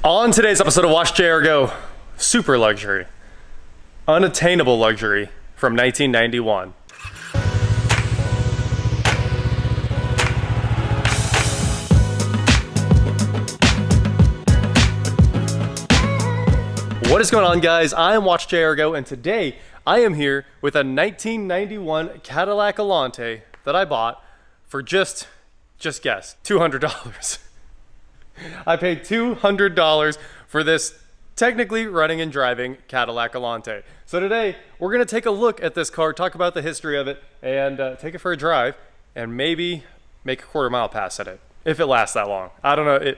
On today's episode of Watch JR Go, super luxury, unattainable luxury from 1991. What is going on, guys? I am Watch JR Go, and today I am here with a 1991 Cadillac Allante that I bought for just guess, $200. I paid $200 for this technically running and driving Cadillac Allante. So today we're gonna take a look at this car, talk about the history of it, and take it for a drive, and maybe make a quarter-mile pass at it, if it lasts that long. I don't know.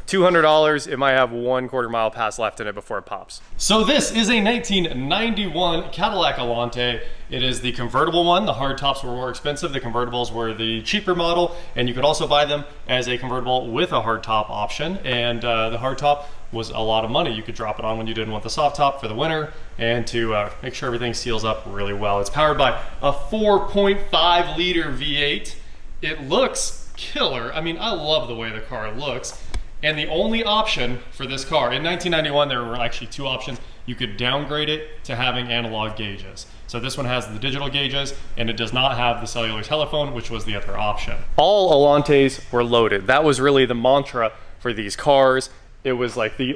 $200, it might have 1/4 mile pass left in it before it pops. So this is a 1991 Cadillac Allante. It is the convertible one. The hard tops were more expensive. The convertibles were the cheaper model, and you could also buy them as a convertible with a hard top option. And the hard top was a lot of money. You could drop it on when you didn't want the soft top for the winter, and to make sure everything seals up really well. It's powered by a 4.5 liter V8. It looks killer. I mean, I love the way the car looks. And the only option for this car, in 1991 there were actually two options. You could downgrade it to having analog gauges. So this one has the digital gauges, and it does not have the cellular telephone, which was the other option. All Allantes were loaded. That was really the mantra for these cars. It was like the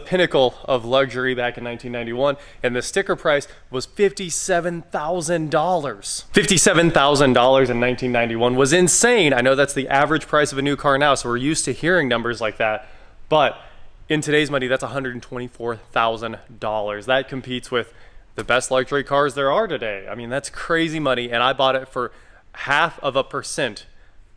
pinnacle of luxury back in 1991, and the sticker price was $57,000. $57,000 in 1991 was insane. I know that's the average price of a new car now, so we're used to hearing numbers like that, but in today's money, that's $124,000. That competes with the best luxury cars there are today. I mean, that's crazy money, and I bought it for 0.5%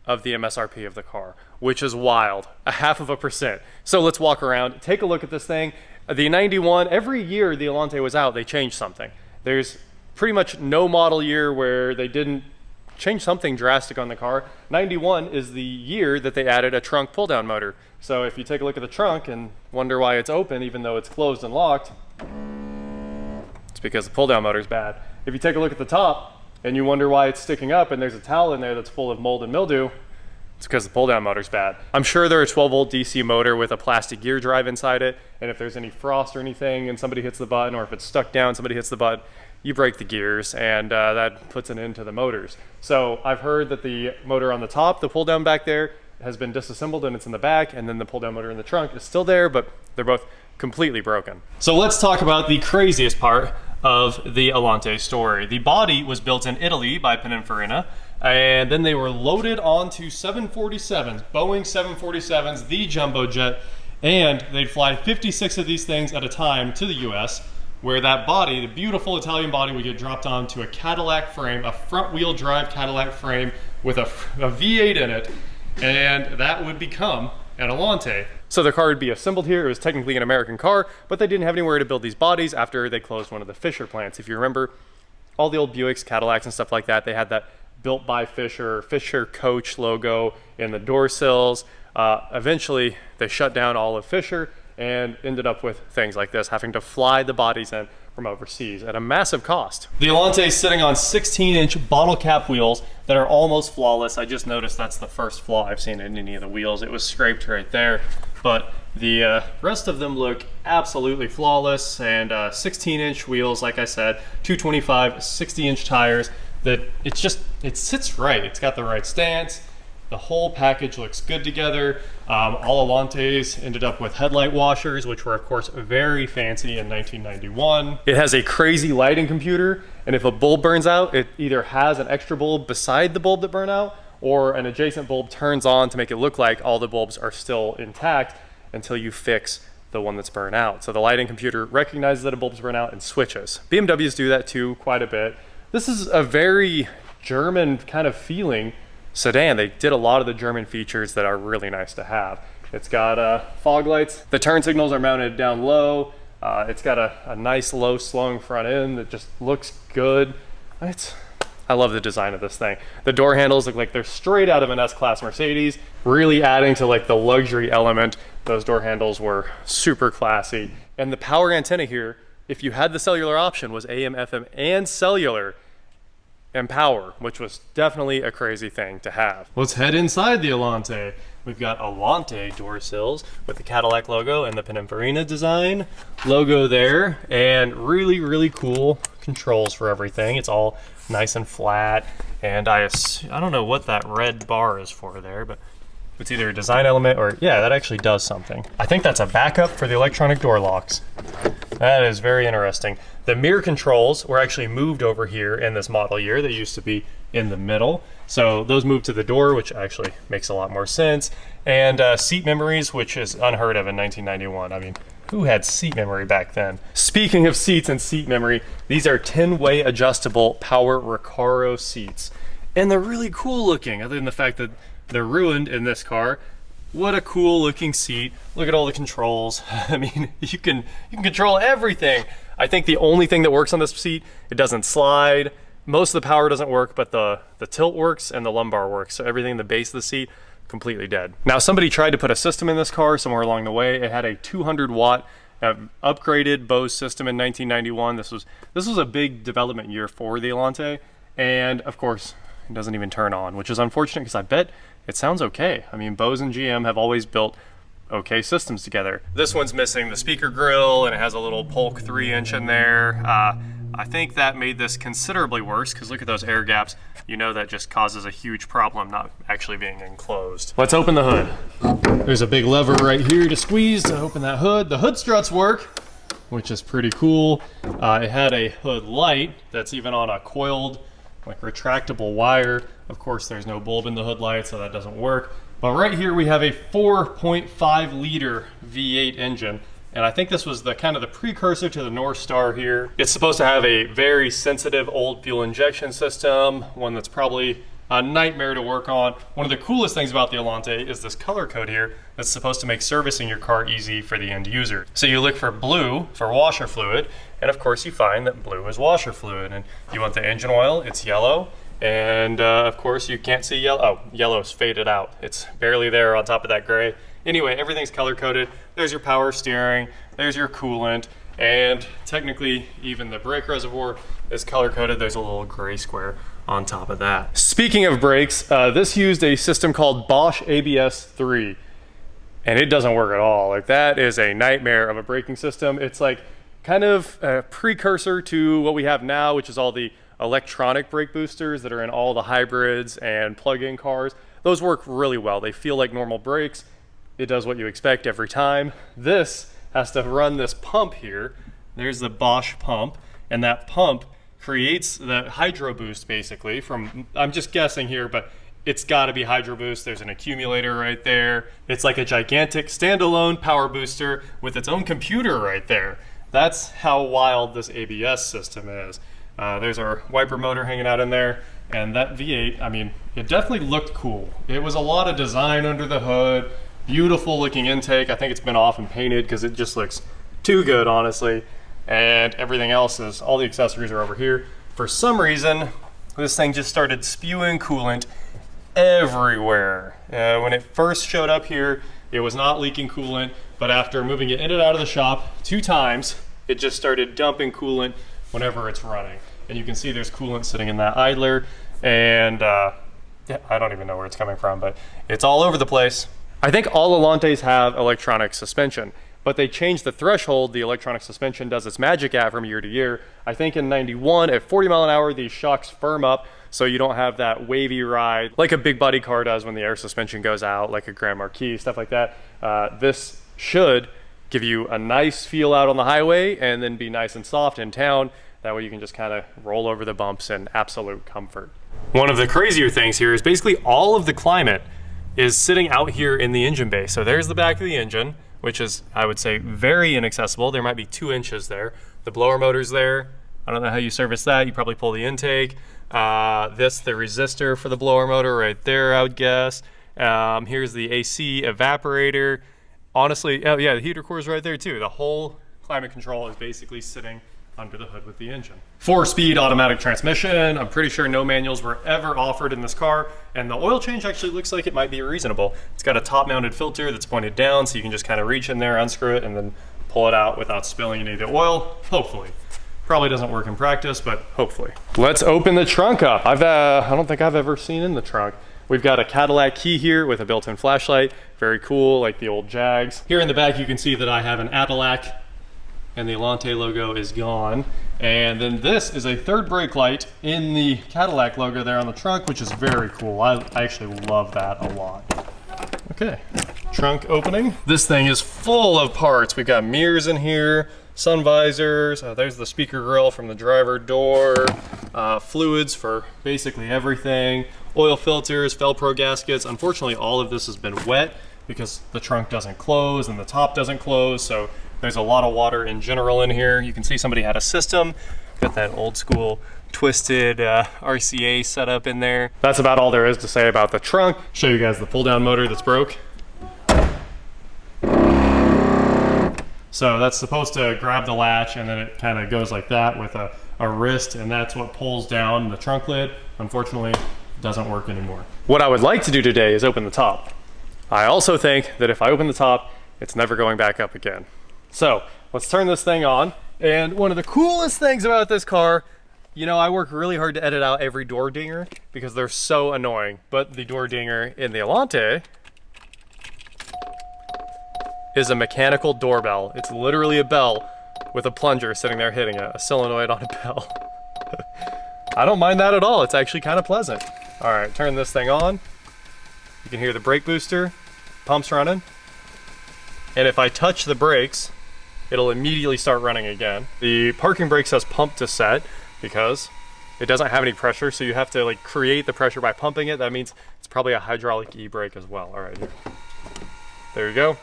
of the MSRP of the car, which is wild, 0.5%. So let's walk around, take a look at this thing. The 91, every year the Allante was out, they changed something. There's pretty much no model year where they didn't change something drastic on the car. 91 is the year that they added a trunk pull-down motor. So if you take a look at the trunk and wonder why it's open even though it's closed and locked, it's because the pull-down motor's bad. If you take a look at the top and you wonder why it's sticking up and there's a towel in there that's full of mold and mildew, it's because the pull-down motor's bad. I'm sure they're a 12-volt DC motor with a plastic gear drive inside it, and if there's any frost or anything and somebody hits the button, or if it's stuck down, somebody hits the button, you break the gears, and that puts an end to the motors. So I've heard that the motor on the top, the pull-down back there, has been disassembled and it's in the back, and then the pull-down motor in the trunk is still there, but they're both completely broken. So let's talk about the craziest part of the Allante story. The body was built in Italy by Pininfarina, and then they were loaded onto 747s, Boeing 747s, the jumbo jet, and they'd fly 56 of these things at a time to the US, where that body, the beautiful Italian body, would get dropped onto a Cadillac frame, a front-wheel drive Cadillac frame with a V8 in it, and that would become an Allante. So the car would be assembled here. It was technically an American car, but they didn't have anywhere to build these bodies after they closed one of the Fisher plants. If you remember, all the old Buicks, Cadillacs, and stuff like that, they had that built by Fisher Coach logo in the door sills. Eventually, they shut down all of Fisher and ended up with things like this, having to fly the bodies in from overseas at a massive cost. The Allante is sitting on 16-inch bottle cap wheels that are almost flawless. I just noticed that's the first flaw I've seen in any of the wheels. It was scraped right there, but the rest of them look absolutely flawless, and 16-inch wheels, like I said, 225, 60-inch tires, that it sits right. It's got the right stance. The whole package looks good together. All Allantes ended up with headlight washers, which were of course very fancy in 1991. It has a crazy lighting computer, and if a bulb burns out, it either has an extra bulb beside the bulb that burned out, or an adjacent bulb turns on to make it look like all the bulbs are still intact until you fix the one that's burned out. So the lighting computer recognizes that a bulb's burned out and switches. BMWs do that too quite a bit. This is a very German kind of feeling sedan. They did a lot of the German features that are really nice to have. It's got fog lights. The turn signals are mounted down low. It's got a nice low slung front end that just looks good. I love the design of this thing. The door handles look like they're straight out of an S-Class Mercedes, really adding to like the luxury element. Those door handles were super classy. And the power antenna here, if you had the cellular option, was AM, FM, and cellular. and power, which was definitely a crazy thing to have. Let's head inside the Allante. We've got Allante door sills with the Cadillac logo and the Pininfarina design logo there, and really, really cool controls for everything. It's all nice and flat, and I don't know what that red bar is for there, but it's either a design element or, yeah, that actually does something. I think that's a backup for the electronic door locks. That is very interesting. The mirror controls were actually moved over here in this model year. They used to be in the middle. So those moved to the door, which actually makes a lot more sense. And seat memories, which is unheard of in 1991. I mean, who had seat memory back then? Speaking of seats and seat memory, these are 10-way adjustable power Recaro seats. And they're really cool looking, other than the fact that they're ruined in this car. What a cool looking seat. Look at all the controls. I mean, you can control everything. I think the only thing that works on this seat, it doesn't slide. Most of the power doesn't work, but the tilt works and the lumbar works. So everything in the base of the seat, completely dead. Now, somebody tried to put a system in this car somewhere along the way. It had a 200-watt upgraded Bose system in 1991. This was a big development year for the Allante, and of course, it doesn't even turn on, which is unfortunate because I bet it sounds okay. I mean, Bose and GM have always built okay systems together. This one's missing the speaker grill, and it has a little Polk 3-inch in there. I think that made this considerably worse, because look at those air gaps. You know that just causes a huge problem not actually being enclosed. Let's open the hood. There's a big lever right here to squeeze to open that hood. The hood struts work, which is pretty cool. It had a hood light that's even on a coiled, like, retractable wire. Of course, there's no bulb in the hood light, so that doesn't work. But right here we have a 4.5 liter V8 engine. And I think this was the kind of the precursor to the North Star here. It's supposed to have a very sensitive old fuel injection system, one that's probably a nightmare to work on. One of the coolest things about the Allante is this color code here that's supposed to make servicing your car easy for the end user. So you look for blue for washer fluid, and of course you find that blue is washer fluid. And you want the engine oil, it's yellow. And of course you can't see yellow. Oh, yellow's faded out. It's barely there on top of that gray. Anyway, everything's color coded. There's your power steering, there's your coolant, and technically even the brake reservoir is color coded. There's a little gray square on top of that. Speaking of brakes, this used a system called Bosch ABS 3, and it doesn't work at all. Like, that is a nightmare of a braking system. It's like kind of a precursor to what we have now, which is all the electronic brake boosters that are in all the hybrids and plug-in cars. Those work really well. They feel like normal brakes. It does what you expect every time. This has to run this pump here. There's the Bosch pump, and that pump creates the hydro boost basically from, I'm just guessing here, but it's got to be hydro boost. There's an accumulator right there. It's like a gigantic standalone power booster with its own computer right there. That's how wild this ABS system is. There's our wiper motor hanging out in there, and that V8, I mean, it definitely looked cool. It was a lot of design under the hood, beautiful looking intake. I think it's been off and painted because it just looks too good, honestly. And everything else is, all the accessories are over here. For some reason, this thing just started spewing coolant everywhere. When it first showed up here, it was not leaking coolant, but after moving it in and out of the shop 2 times, it just started dumping coolant whenever it's running. And you can see there's coolant sitting in that idler, and yeah, I don't even know where it's coming from, but it's all over the place. I think all Allantes have electronic suspension, but they changed the threshold the electronic suspension does its magic at from year to year. I think in 91, at 40 mile an hour, these shocks firm up so you don't have that wavy ride like a big body car does when the air suspension goes out, like a Grand Marquis, stuff like that. This should give you a nice feel out on the highway and then be nice and soft in town. That way you can just kind of roll over the bumps in absolute comfort. One of the crazier things here is basically all of the climate is sitting out here in the engine bay. So there's the back of the engine, which is, I would say, very inaccessible. There might be 2 inches there. The blower motor's there. I don't know how you service that. You probably pull the intake. The resistor for the blower motor right there, I would guess. Here's the AC evaporator. Honestly, oh yeah, the heater core is right there too. The whole climate control is basically sitting under the hood with the engine. 4-speed automatic transmission. I'm pretty sure no manuals were ever offered in this car, and the oil change actually looks like it might be reasonable. It's got a top-mounted filter that's pointed down, so you can just kind of reach in there, unscrew it, and then pull it out without spilling any of the oil, hopefully. Probably doesn't work in practice, but hopefully. Let's open the trunk up. I don't think I've ever seen in the trunk. We've got a Cadillac key here with a built-in flashlight. Very cool, like the old Jags. Here in the back, you can see that I have an Cadillac, and the Allante logo is gone. And then this is a third brake light in the Cadillac logo there on the trunk, which is very cool. I actually love that a lot. Okay, trunk opening. This thing is full of parts. We've got mirrors in here, sun visors, there's the speaker grill from the driver door, fluids for basically everything, oil filters, Velcro gaskets. Unfortunately, all of this has been wet because the trunk doesn't close and the top doesn't close, so there's a lot of water in general in here. You can see somebody had a system, got that old school twisted RCA setup in there. That's about all there is to say about the trunk. Show you guys the pull down motor that's broke. So that's supposed to grab the latch, and then it kind of goes like that with a wrist, and that's what pulls down the trunk lid. Unfortunately, it doesn't work anymore. What I would like to do today is open the top. I also think that if I open the top, it's never going back up again. So let's turn this thing on. And one of the coolest things about this car, you know, I work really hard to edit out every door dinger because they're so annoying, but the door dinger in the Allante is a mechanical doorbell. It's literally a bell with a plunger sitting there hitting it, a solenoid on a bell. I don't mind that at all. It's actually kind of pleasant. All right, turn this thing on. You can hear the brake booster, pumps running. And if I touch the brakes, it'll immediately start running again. The parking brake says pump to set because it doesn't have any pressure, so you have to like create the pressure by pumping it. That means it's probably a hydraulic e-brake as well. All right, here. There you go.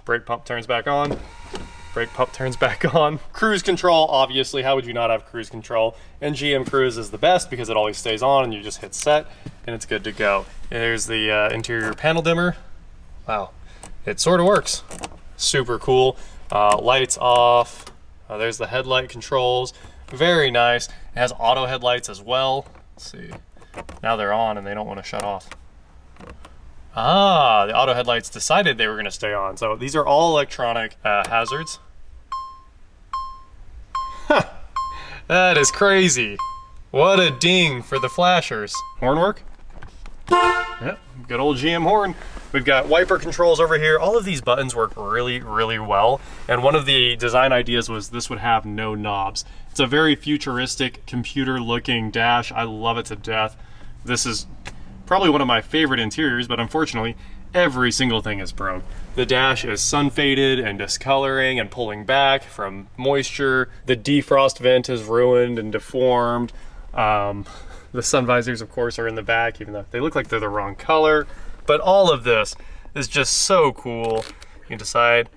Brake pump turns back on. Brake pump turns back on. Cruise control, obviously, how would you not have cruise control? And GM Cruise is the best because it always stays on and you just hit set and it's good to go. And there's the interior panel dimmer. Wow, it sort of works. Super cool. Lights off. There's the headlight controls. Very nice. It has auto headlights as well. Let's see. Now they're on and they don't want to shut off. Ah, the auto headlights decided they were going to stay on. So these are all electronic hazards. Huh. That is crazy. What a ding for the flashers. Horn work? Yep, good old GM horn. We've got wiper controls over here. All of these buttons work really, really well. And one of the design ideas was this would have no knobs. It's a very futuristic computer looking dash. I love it to death. This is probably one of my favorite interiors, but unfortunately, every single thing is broke. The dash is sun faded and discoloring and pulling back from moisture. The defrost vent is ruined and deformed. The sun visors, of course, are in the back, even though they look like they're the wrong color. But all of this is just so cool. You can decide.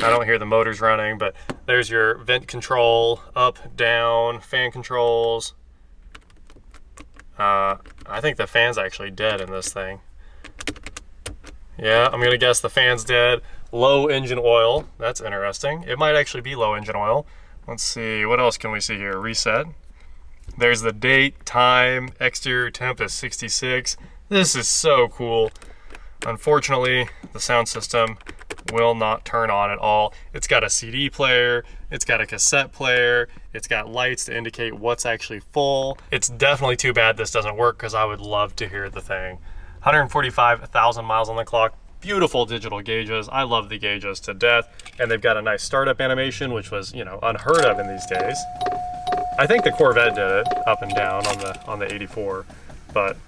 I don't hear the motors running, but there's your vent control, up, down, fan controls. I think the fan's actually dead in this thing. Yeah, I'm gonna guess the fan's dead. Low engine oil, that's interesting. It might actually be low engine oil. Let's see, what else can we see here? Reset. There's the date, time, exterior temp is 66. This is so cool. Unfortunately, the sound system will not turn on at all. It's got a CD player, it's got a cassette player, it's got lights to indicate what's actually full. It's definitely too bad this doesn't work because I would love to hear the thing. 145,000 miles on the clock, beautiful digital gauges. I love the gauges to death. And they've got a nice startup animation, which was, you know, unheard of in these days. I think the Corvette did it up and down on the 84, but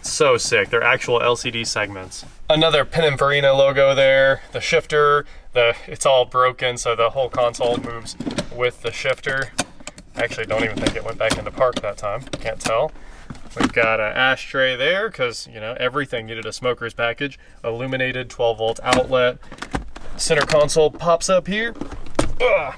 so sick. They're actual LCD segments. Another Pininfarina logo there. The shifter, it's all broken, so the whole console moves with the shifter. Actually, don't even think it went back into park that time. Can't tell. We've got an ashtray there because, you know, everything needed a smoker's package. Illuminated 12-volt outlet. Center console pops up here. Ugh.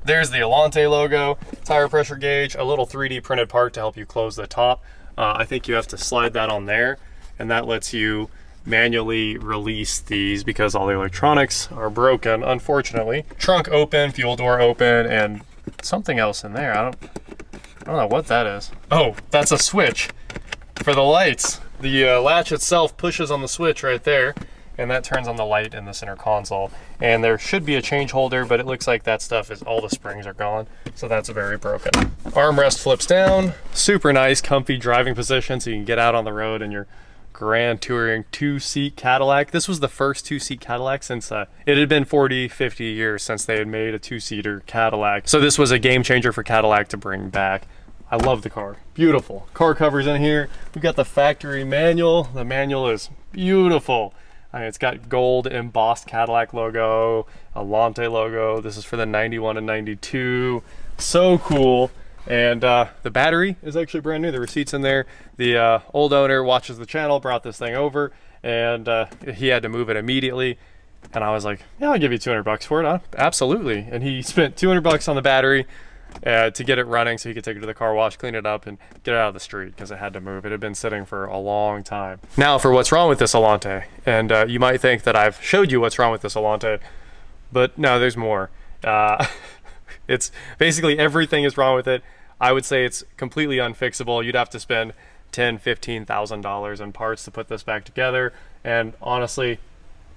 There's the Allante logo, tire pressure gauge, a little 3D printed part to help you close the top. I think you have to slide that on there, and that lets you manually release these because all the electronics are broken, unfortunately. Trunk open, fuel door open, and something else in there. I don't know what that is. Oh, that's a switch for the lights. The latch itself pushes on the switch right there, and that turns on the light in the center console. And there should be a change holder, but it looks like that stuff is, all the springs are gone, so that's very broken. Armrest flips down, super nice, comfy driving position, so you can get out on the road in your grand touring 2-seat Cadillac. This was the first 2-seat Cadillac since it had been 40, 50 years since they had made a 2-seater Cadillac. So this was a game changer for Cadillac to bring back. I love the car. Beautiful. Car covers in here. We've got the factory manual. The manual is beautiful. I mean, it's got gold embossed Cadillac logo, Allante logo. This is for the 91 and 92. So cool. And the battery is actually brand new. The receipt's in there. The old owner watches the channel, brought this thing over, and he had to move it immediately. And I was like, yeah, I'll give you 200 bucks for it. Absolutely. And he spent 200 bucks on the battery to get it running so he could take it to the car wash, clean it up, and get it out of the street because it had to move. It had been sitting for a long time. Now for what's wrong with this Allante. And you might think that I've showed you what's wrong with this Allante, but no, there's more. It's basically everything is wrong with it. I would say it's completely unfixable. You'd have to spend $10,000, $15,000 in parts to put this back together. And honestly,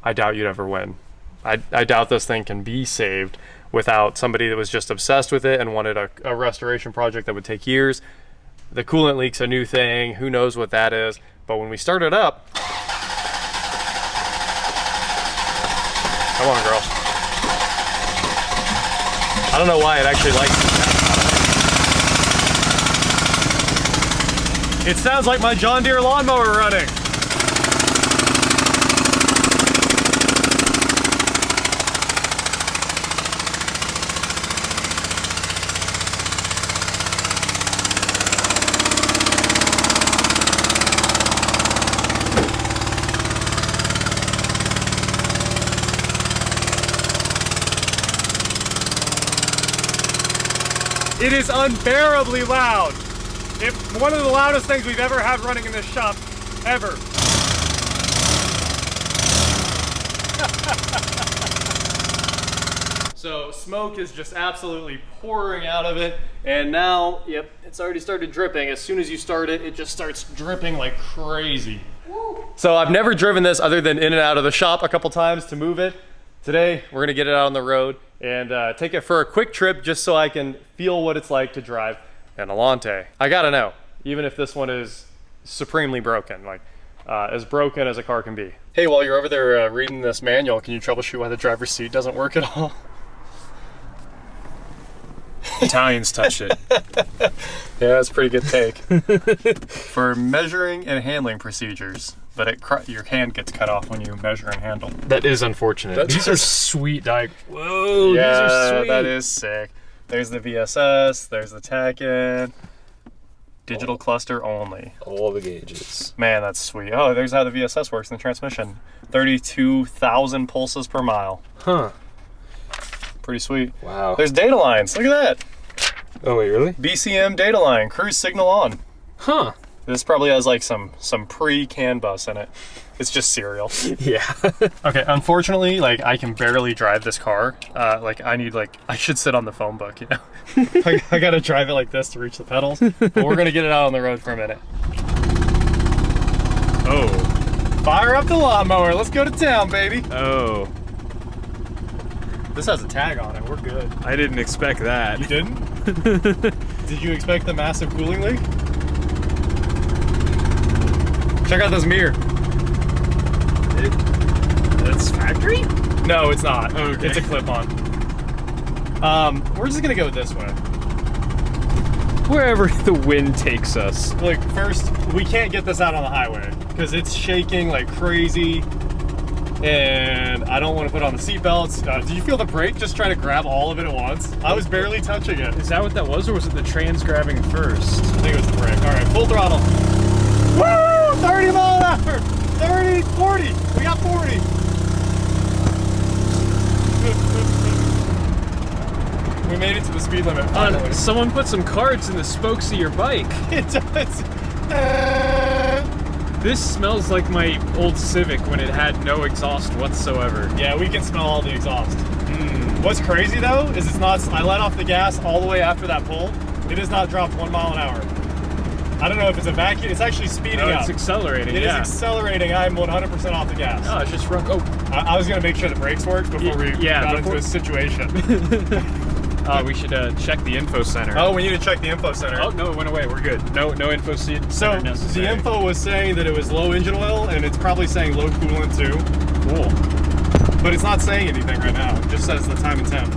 I doubt you'd ever win. I doubt this thing can be saved without somebody that was just obsessed with it and wanted a restoration project that would take years. The coolant leak's a new thing. Who knows what that is? But when we start it up, come on, girl. I don't know why it actually likes it. It sounds like my John Deere lawnmower running. It is unbearably loud. It's one of the loudest things we've ever had running in this shop, ever. So smoke is just absolutely pouring out of it. And now, yep, it's already started dripping. As soon as you start it, it just starts dripping like crazy. Woo. So I've never driven this other than in and out of the shop a couple times to move it. Today, we're gonna get it out on the road and take it for a quick trip just so I can feel what it's like to drive an Allante. I gotta know, even if this one is supremely broken, like as broken as a car can be. Hey, while you're over there reading this manual, can you troubleshoot why the driver's seat doesn't work at all? Italians touched it. Yeah, that's a pretty good take. For measuring and handling procedures, but your hand gets cut off when you measure and handle. That is unfortunate. These are sweet. Whoa, yeah, these are sweet. That is sick. There's the VSS, there's the tack-in. Digital cluster only. All the gauges. Man, that's sweet. Oh, there's how the VSS works in the transmission. 32,000 pulses per mile. Huh. Pretty sweet. Wow. There's data lines. Look at that. Oh, wait, really? BCM data line. Cruise signal on. Huh. This probably has like some pre-CAN bus in it. It's just serial. Yeah. Okay, unfortunately, like I can barely drive this car. I should sit on the phone book, you know? I gotta drive it like this to reach the pedals. But we're gonna get it out on the road for a minute. Oh. Fire up the lawnmower. Let's go to town, baby. Oh. This has a tag on it. We're good. I didn't expect that. You didn't? Did you expect the massive cooling leak? Check out this mirror. That's factory? No, it's not. Oh, okay. It's a clip-on. We're just gonna go this way. Wherever the wind takes us. Look, first, we can't get this out on the highway because it's shaking like crazy. And I don't want to put on the seatbelts. Did you feel the brake just trying to grab all of it at once? I was barely touching it. Is that what that was, or was it the trans grabbing first? I think it was the brake. All right, full throttle. Woo! 30 mile an hour! 30, 40. We got 40. We made it to the speed limit finally. Someone put some cards in the spokes of your bike. It does. This smells like my old Civic when it had no exhaust whatsoever. Yeah, we can smell all the exhaust. What's crazy though is it's not. I let off the gas all the way after that pull. It has not dropped 1 mile an hour. I don't know if it's a vacuum. It's actually speeding up. It's accelerating. It is accelerating. I'm 100% off the gas. Oh, it's just run. Oh, I was gonna make sure the brakes worked before we got into this situation. We should check the info center. Oh, we need to check the info center. Oh no, it went away. We're good. No info center So necessary. the info was saying that it was low engine oil, and it's probably saying low coolant too. Cool. But it's not saying anything right now. It just says the time and temp.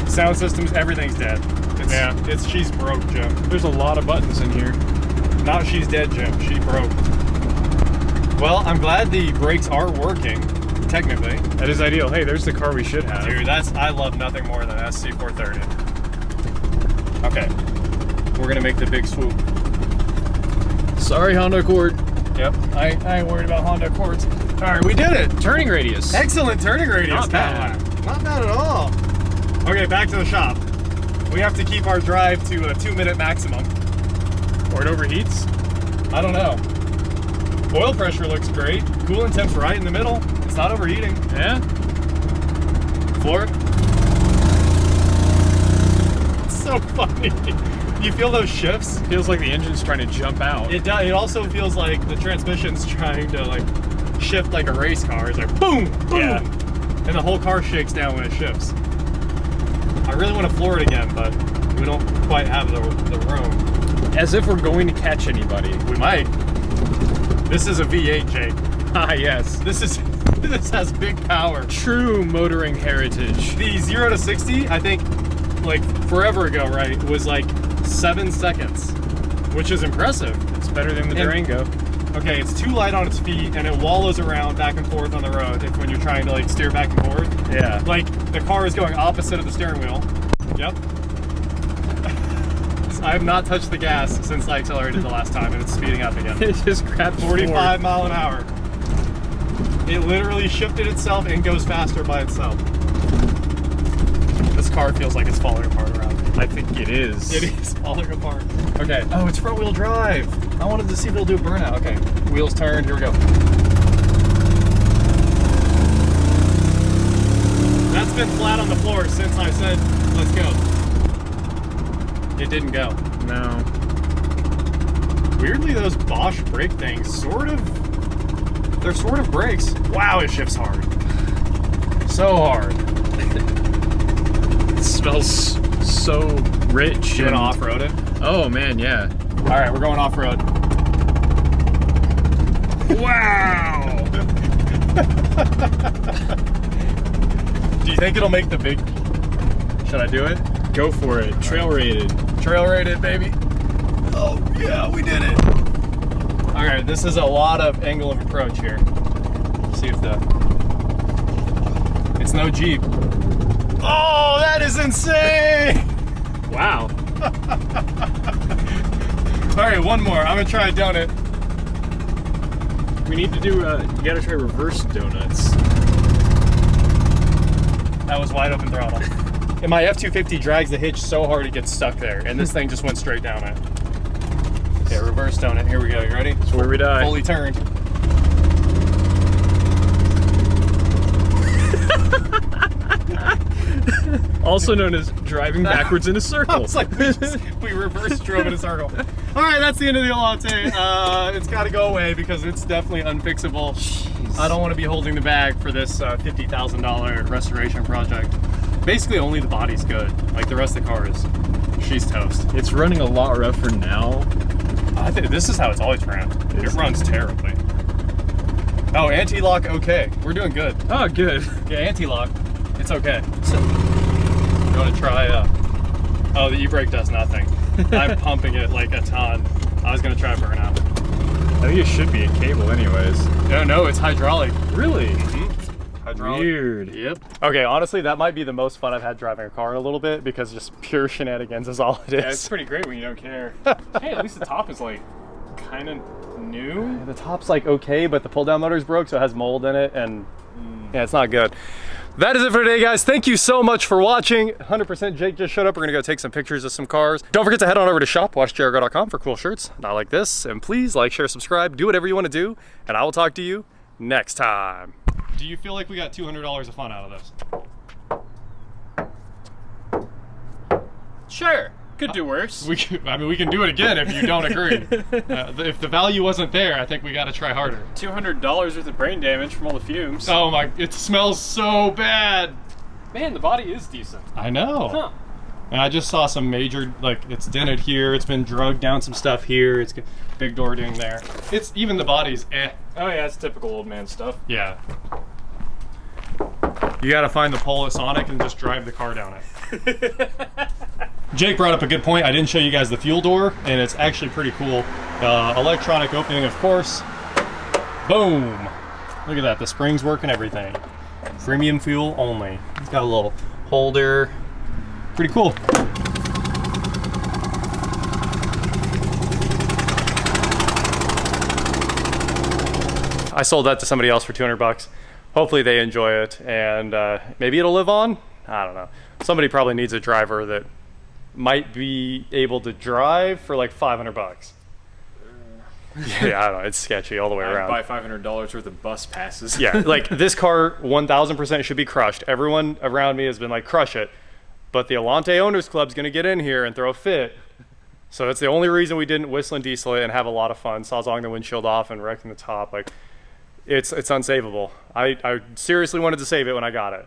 Sound systems, everything's dead. She's broke, Jim. There's a lot of buttons in here. Not she's dead, Jim. She broke. Well, I'm glad the brakes are working, technically. That is ideal. Hey, there's the car we should have. Dude, I love nothing more than SC430. Okay. We're gonna make the big swoop. Sorry, Honda Accord. Yep. I ain't worried about Honda Accords. Alright, we did it! Turning radius. Excellent turning radius. Not bad. Not bad at all. Okay, back to the shop. We have to keep our drive to a 2-minute maximum. Or it overheats? I don't know. Oil pressure looks great. Coolant temp's right in the middle. It's not overheating. Yeah? Floor. It's so funny. You feel those shifts? Feels like the engine's trying to jump out. It does. It also feels like the transmission's trying to like shift like a race car. It's like boom, boom. Yeah. And the whole car shakes down when it shifts. I really want to floor it again, but we don't quite have the room. As if we're going to catch anybody. We might. This is a V8, Jake. Ah, yes. This has big power. True motoring heritage. The 0 to 60, I think, like forever ago, right, was like 7 seconds, which is impressive. It's better than the Durango. Okay, it's too light on its feet, and it wallows around back and forth on the road when you're trying to like steer back and forth. Yeah. Like the car is going opposite of the steering wheel. Yep. I have not touched the gas since I accelerated the last time, and it's speeding up again. It just grabbed 45 mile an hour. It literally shifted itself and goes faster by itself. This car feels like it's falling apart around me. I think it is. It is falling apart. Okay. Oh, it's front wheel drive. I wanted to see if it'll do a burnout. Okay. Wheels turned. Here we go. That's been flat on the floor since I said, let's go. It didn't go. No. Weirdly, those Bosch brake things they're sort of brakes. Wow, it shifts hard. So hard. It smells so rich. You want to off-road it? Oh, man, yeah. All right, we're going off-road. Wow! Do you think it'll make the big... Should I do it? Go for it. Trail rated. Trail rated, baby. Oh, yeah, we did it. All right, this is a lot of angle of approach here. See if it's no Jeep. Oh, that is insane! Wow. All right, one more. I'm gonna try a donut. We need to do, you gotta try reverse donuts. That was wide open throttle. And my F-250 drags the hitch so hard it gets stuck there, and this thing just went straight down it. Okay, reverse donut. Here we go. You ready? That's where we die. Fully turned. Also known as driving backwards in a circle. I was like, we reverse drove in a circle. All right, that's the end of the Allante. It's got to go away because it's definitely unfixable. Jeez. I don't want to be holding the bag for this $50,000 restoration project. Basically, only the body's good. Like the rest of the car is, she's toast. It's running a lot rougher now. I think this is how it's always ran. It runs terribly. Oh, anti-lock, okay. We're doing good. Oh, good. Yeah, anti-lock, it's okay. So, you want to try, oh, the e-brake does nothing. I'm pumping it like a ton. I was going to try burnout. I think it should be a cable anyways. No, it's hydraulic. Really? Mm-hmm. Hydraulic. Weird. Yep. Okay, honestly, that might be the most fun I've had driving a car in a little bit because just pure shenanigans is all it is. Yeah, it's pretty great when you don't care. Hey, at least the top is like kind of new. The top's like okay, but the pull-down motor's broke, so it has mold in it, and yeah, it's not good. That is it for today, guys. Thank you so much for watching. 100% Jake just showed up. We're gonna go take some pictures of some cars. Don't forget to head on over to shop.watchjrgo.com for cool shirts, not like this. And please like, share, subscribe, do whatever you want to do, and I will talk to you next time. Do you feel like we got $200 of fun out of this? Sure. Could do worse. I mean, we can do it again if you don't agree. If the value wasn't there, I think we got to try harder. $200 worth of brain damage from all the fumes. Oh my, it smells so bad. Man, the body is decent. I know. Huh. And I just saw some major, like, it's dented here, it's been drugged down some stuff here, it's got big door ding there. It's, even the body's eh. Oh yeah, it's typical old man stuff. Yeah. You gotta find the pole at Sonic and just drive the car down it. Jake brought up a good point. I didn't show you guys the fuel door, and it's actually pretty cool. Electronic opening, of course. Boom! Look at that, the springs work and everything. Premium fuel only. It's got a little holder. Pretty cool. I sold that to somebody else for 200 bucks. Hopefully they enjoy it, and maybe it'll live on. I don't know. Somebody probably needs a driver that might be able to drive for like 500 bucks. Yeah, I don't know. It's sketchy all the way around. I'd buy $500 worth of bus passes. Yeah, like this car 1000% should be crushed. Everyone around me has been like, crush it. But the Allante Owners Club's gonna get in here and throw a fit. So that's the only reason we didn't whistle and diesel it and have a lot of fun. Sawzalling the windshield off and wrecking the top. Like, it's unsavable. I seriously wanted to save it when I got it.